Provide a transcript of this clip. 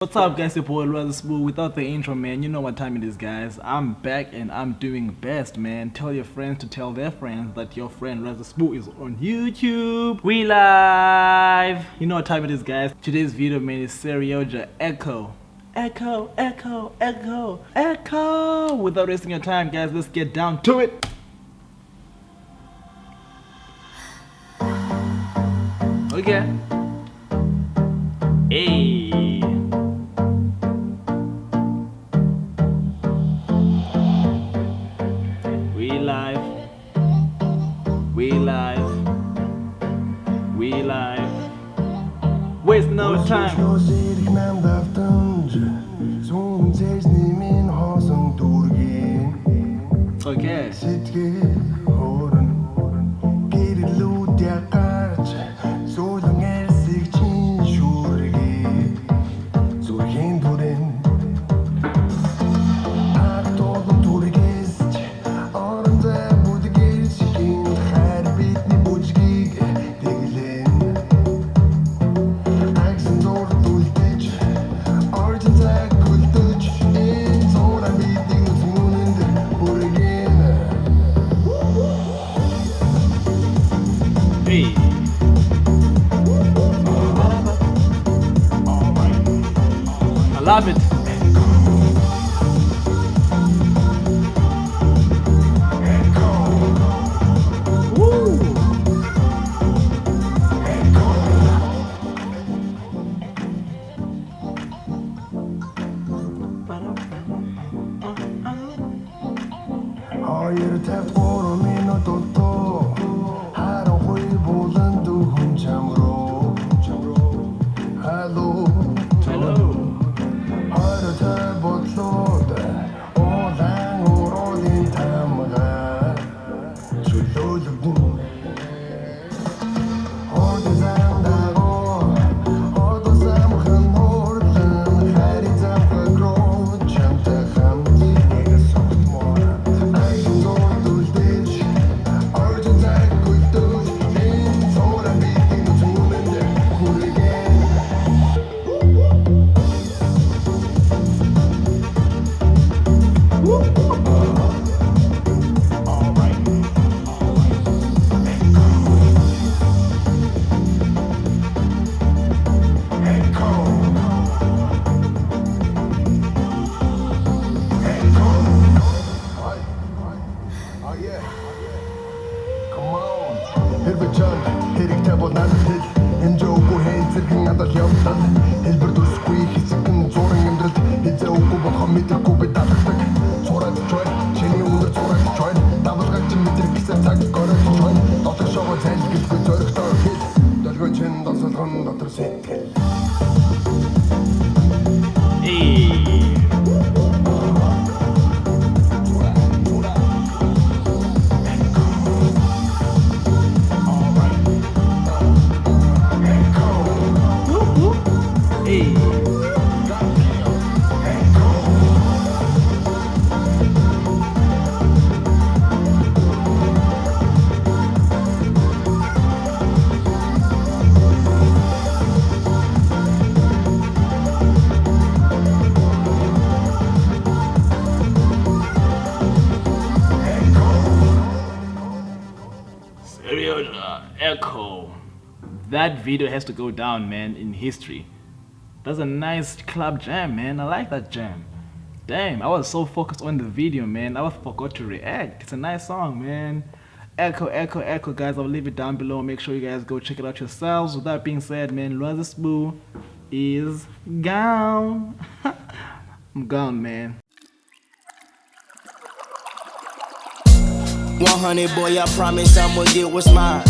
What's up guys, your boy Razor Smooth. Without the intro, man, you know what time it is, guys. I'm back and I'm doing best, man. Tell your friends to tell their friends that your friend Razor Smooth is on YouTube. We live. You know what time it is, guys. Today's video, man, is Serioja Echo. Echo, echo, echo, echo. Without wasting your time, guys, let's get down to it. Okay. Hey. We live. Waste no time. Okay. I love it. Woo. Echo. That video has to go down, man, in history. That's a nice club jam, man. I like that jam. Damn, I was so focused on the video, man. I forgot to react. It's a nice song, man. Echo, echo, echo, guys. I'll leave it down below. Make sure you guys go check it out yourselves. With that being said, man, Razor Smooth is gone. I'm gone, man. 100, boy, I promise I'ma get what's mine.